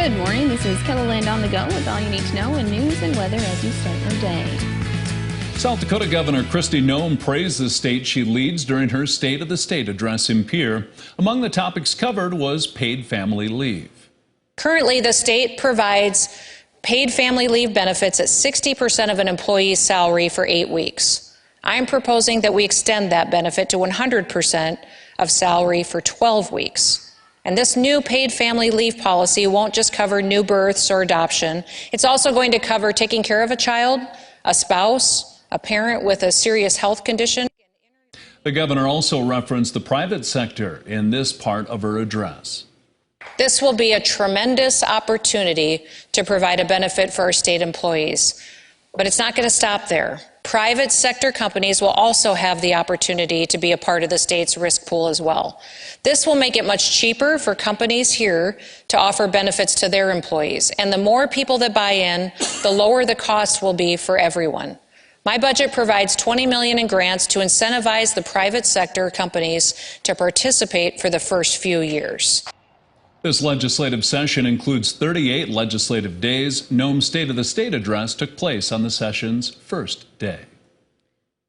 Good morning. This is Kettleland on the go with all you need to know in news and weather as you start your day. South Dakota Governor Noem praised the state she leads during her State of the State address in Pierre. Among the topics covered was paid family leave. Currently, the state provides paid family leave benefits at 60% of an employee's salary for 8 weeks. I'm proposing that we extend that benefit to 100% of salary for 12 weeks. And this new paid family leave policy won't just cover new births or adoption. It's also going to cover taking care of a child, a spouse, a parent with a serious health condition. The governor also referenced the private sector in this part of her address. This will be a tremendous opportunity to provide a benefit for our state employees. But it's not going to stop there. Private sector companies will also have the opportunity to be a part of the state's risk pool as well. This will make it much cheaper for companies here to offer benefits to their employees. And the more people that buy in, the lower the cost will be for everyone. My budget provides $20 million in grants to incentivize the private sector companies to participate for the first few years. This legislative session includes 38 legislative days. Noem's State of the State address took place on the session's first day.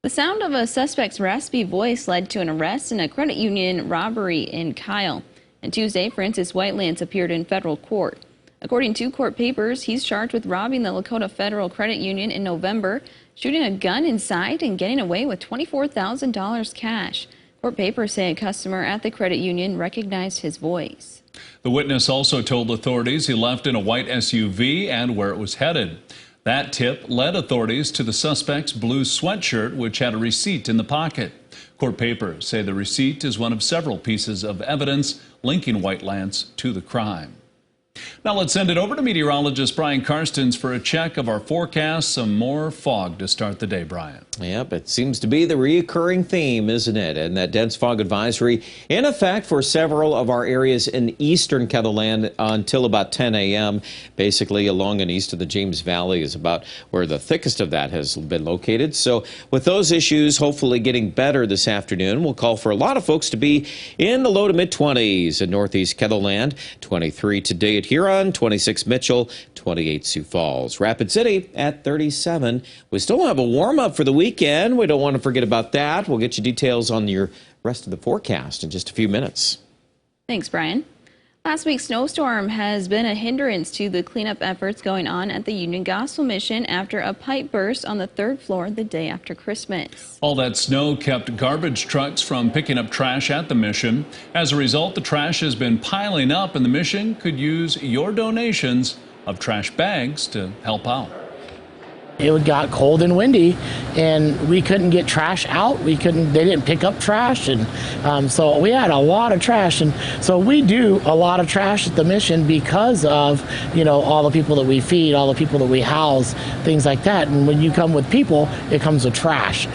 The sound of a suspect's raspy voice led to an arrest in a credit union robbery in Kyle. And Tuesday, Francis Whitelance appeared in federal court. According to court papers, he's charged with robbing the Lakota Federal Credit Union in November, shooting a gun inside and getting away with $24,000 cash. Court papers say a customer at the credit union recognized his voice. The witness also told authorities he left in a white SUV and where it was headed. That tip led authorities to the suspect's blue sweatshirt, which had a receipt in the pocket. Court papers say the receipt is one of several pieces of evidence linking Whitelance to the crime. Now let's send it over to meteorologist Brian Karstens for a check of our forecast. Some more fog to start the day, Brian. Yep, it seems to be the reoccurring theme, isn't it? And that dense fog advisory in effect for several of our areas in eastern Kettleland until about 10 a.m. Basically along and east of the James Valley is about where the thickest of that has been located. So with those issues hopefully getting better this afternoon, we'll call for a lot of folks to be in the low to mid-20s in northeast Kettleland. 23 today at Huron, 26 Mitchell, 28 Sioux Falls. Rapid City at 37. We still have a warm-up for the weekend. We don't want to forget about that. We'll get you details on your rest of the forecast in just a few minutes. Thanks, Brian. Last week's snowstorm has been a hindrance to the cleanup efforts going on at the Union Gospel Mission after a pipe burst on the 3rd floor the day after Christmas. All that snow kept garbage trucks from picking up trash at the mission. As a result, the trash has been piling up, and the mission could use your donations of trash bags to help out. It got cold and windy, and we couldn't get trash out. They didn't pick up trash, and so we had a lot of trash. And so we do a lot of trash at the mission because of, all the people that we feed, all the people that we house, things like that. And when you come with people, it comes with trash.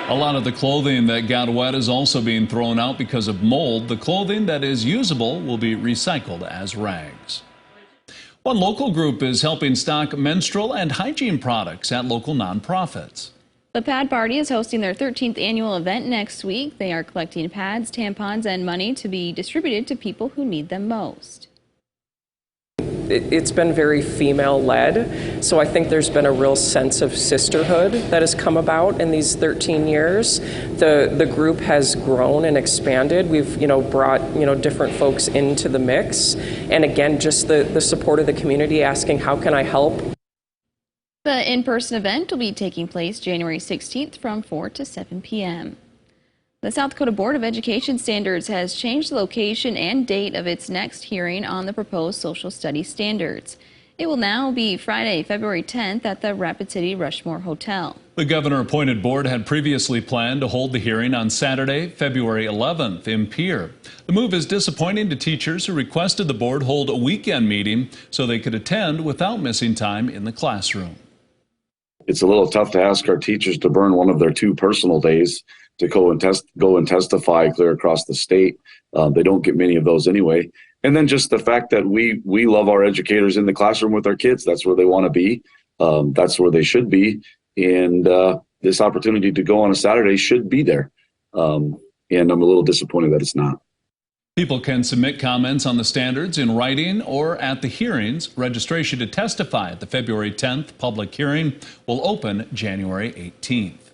A lot of the clothing that got wet is also being thrown out because of mold. The clothing that is usable will be recycled as rags. One local group is helping stock menstrual and hygiene products at local nonprofits. The Pad Party is hosting their 13th annual event next week. They are collecting pads, tampons, and money to be distributed to people who need them most. It's been very female-led, so I think there's been a real sense of sisterhood that has come about in these 13 years. The group has grown and expanded. We've brought different folks into the mix, and again, just the support of the community asking, how can I help? The in-person event will be taking place January 16th from 4 to 7 p.m. The South Dakota Board of Education Standards has changed the location and date of its next hearing on the proposed social studies standards. It will now be Friday, February 10th at the Rapid City Rushmore Hotel. The governor-appointed board had previously planned to hold the hearing on Saturday, February 11th in Pierre. The move is disappointing to teachers who requested the board hold a weekend meeting so they could attend without missing time in the classroom. It's a little tough to ask our teachers to burn one of their 2 personal days to go and testify clear across the state. They don't get many of those anyway. And then just the fact that we love our educators in the classroom with our kids. That's where they want to be. That's where they should be. And this opportunity to go on a Saturday should be there. And I'm a little disappointed that it's not. People can submit comments on the standards in writing or at the hearings. Registration to testify at the February 10th public hearing will open January 18th.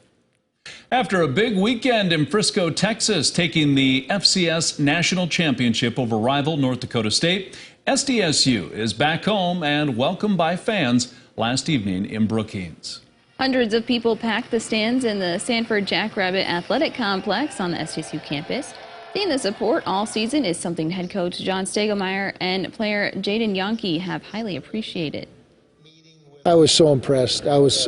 After a big weekend in Frisco, Texas, taking the FCS National Championship over rival North Dakota State, SDSU is back home and welcomed by fans last evening in Brookings. Hundreds of people packed the stands in the Sanford Jackrabbit Athletic Complex on the SDSU campus. Seeing the support all season is something head coach John Stegelmeyer and player Jaden Yonke have highly appreciated. I was so impressed. I was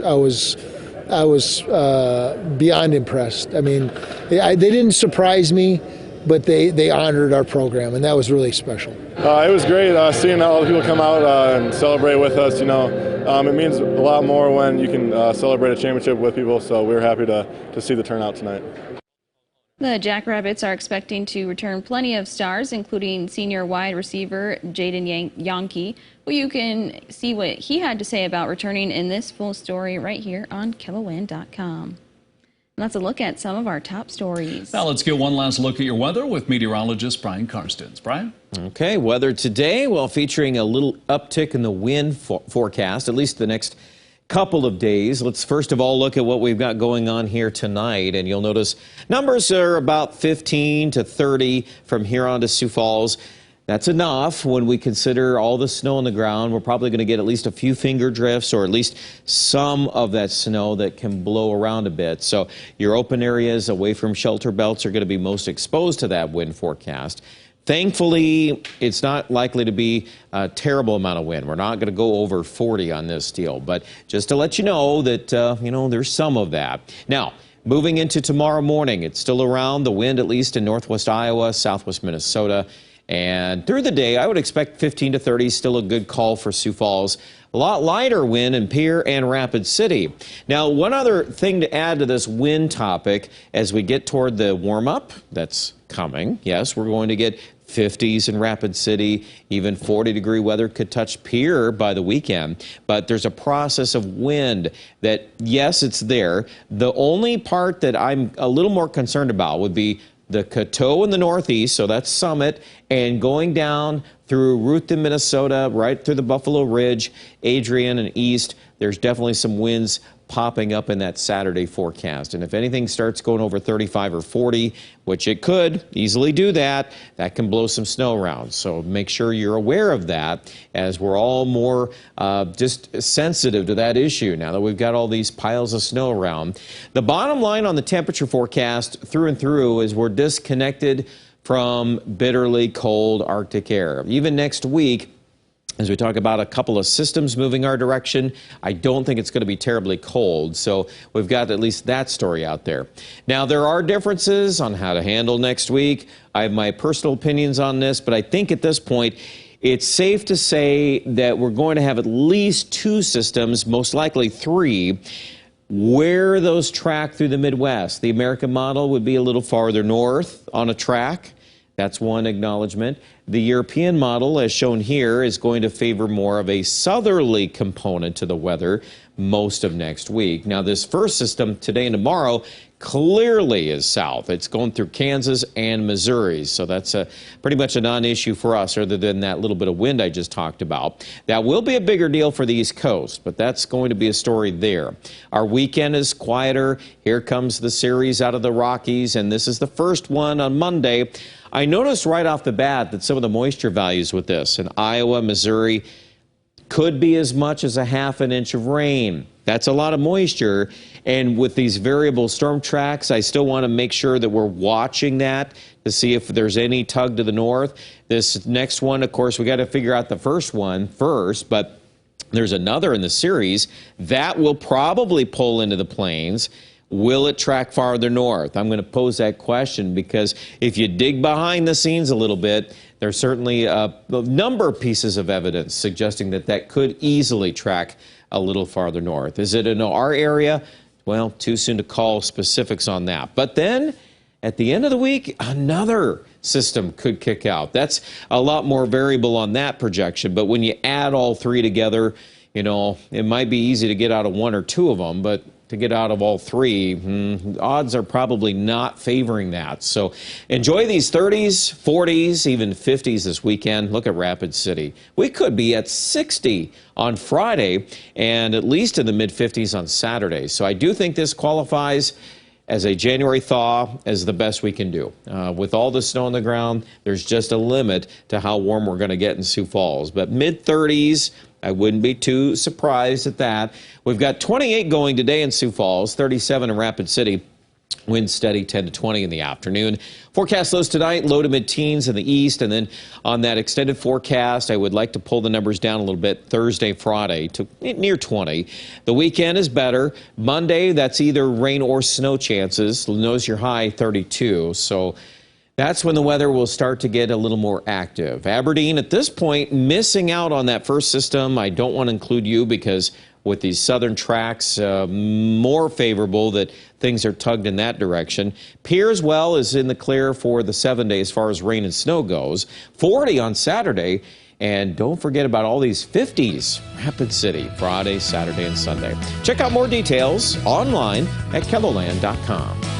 beyond impressed. I mean, they didn't surprise me, but they honored our program, and that was really special. It was great seeing all the people come out and celebrate with us. You know, it means a lot more when you can celebrate a championship with people. So we were happy to see the turnout tonight. The Jackrabbits are expecting to return plenty of stars, including senior wide receiver Jaden Yonke, who you can see what he had to say about returning in this full story right here on KELOLAND.com. Let's look at some of our top stories. Now let's get one last look at your weather with meteorologist Brian Karstens. Brian? Okay, weather today, well, featuring a little uptick in the wind forecast, at least the next couple of days. Let's first of all look at what we've got going on here tonight, and you'll notice numbers are about 15 to 30 from here on to Sioux Falls. That's enough when we consider all the snow on the ground. We're probably going to get at least a few finger drifts or at least some of that snow that can blow around a bit. So your open areas away from shelter belts are going to be most exposed to that wind forecast. Thankfully, it's not likely to be a terrible amount of wind. We're not going to go over 40 on this deal, but just to let you know that, there's some of that. Now, moving into tomorrow morning, it's still around the wind, at least in northwest Iowa, southwest Minnesota. And through the day, I would expect 15 to 30, still a good call for Sioux Falls. A lot lighter wind in Pierre and Rapid City. Now, one other thing to add to this wind topic as we get toward the warm-up that's coming. Yes, we're going to get 50s in Rapid City, even 40-degree weather could touch Pierre by the weekend. But there's a process of wind that, yes, it's there. The only part that I'm a little more concerned about would be the Coteau in the northeast, so that's Summit, and going down through Ruthven, Minnesota, right through the Buffalo Ridge, Adrian, and east. There's definitely some winds popping up in that Saturday forecast. And if anything starts going over 35 or 40, which it could easily do that can blow some snow around. So make sure you're aware of that as we're all more just sensitive to that issue now that we've got all these piles of snow around. The bottom line on the temperature forecast through and through is we're disconnected from bitterly cold Arctic air. Even next week, as we talk about a couple of systems moving our direction, I don't think it's going to be terribly cold. So we've got at least that story out there. Now, there are differences on how to handle next week. I have my personal opinions on this, but I think at this point, it's safe to say that we're going to have at least two systems, most likely three, where those track through the Midwest. The American model would be a little farther north on a track. That's one acknowledgement. The European model, as shown here, is going to favor more of a southerly component to the weather most of next week. Now, this first system today and tomorrow clearly is south. It's going through Kansas and Missouri, so that's pretty much a non-issue for us other than that little bit of wind I just talked about. That will be a bigger deal for the East Coast, but that's going to be a story there. Our weekend is quieter. Here comes the series out of the Rockies, and this is the first one on Monday. I noticed right off the bat that some of the moisture values with this in Iowa, Missouri, could be as much as a ½ an inch of rain. That's a lot of moisture. And with these variable storm tracks, I still want to make sure that we're watching that to see if there's any tug to the north. This next one, of course, we got to figure out the first one first, but there's another in the series that will probably pull into the plains. Will it track farther north? I'm going to pose that question because if you dig behind the scenes a little bit, there's certainly a number of pieces of evidence suggesting that that could easily track a little farther north. Is it in our area? Well, too soon to call specifics on that. But then at the end of the week, another system could kick out. That's a lot more variable on that projection. But when you add all three together, it might be easy to get out of one or two of them, but to get out of all three, odds are probably not favoring that. So enjoy these 30s, 40s, even 50s this weekend. Look at Rapid City. We could be at 60 on Friday and at least in the mid-50s on Saturday. So I do think this qualifies as a January thaw as the best we can do. With all the snow on the ground, there's just a limit to how warm we're going to get in Sioux Falls. But mid-30s, I wouldn't be too surprised at that. We've got 28 going today in Sioux Falls, 37 in Rapid City. Wind steady 10 to 20 in the afternoon. Forecast lows tonight, low to mid-teens in the east. And then on that extended forecast, I would like to pull the numbers down a little bit Thursday, Friday to near 20. The weekend is better. Monday, that's either rain or snow chances. Knows your high 32. So that's when the weather will start to get a little more active. Aberdeen, at this point, missing out on that first system. I don't want to include you because with these southern tracks, more favorable that things are tugged in that direction. Pierce well is in the clear for the 7 days as far as rain and snow goes. 40 on Saturday. And don't forget about all these 50s. Rapid City, Friday, Saturday, and Sunday. Check out more details online at KELOLAND.com.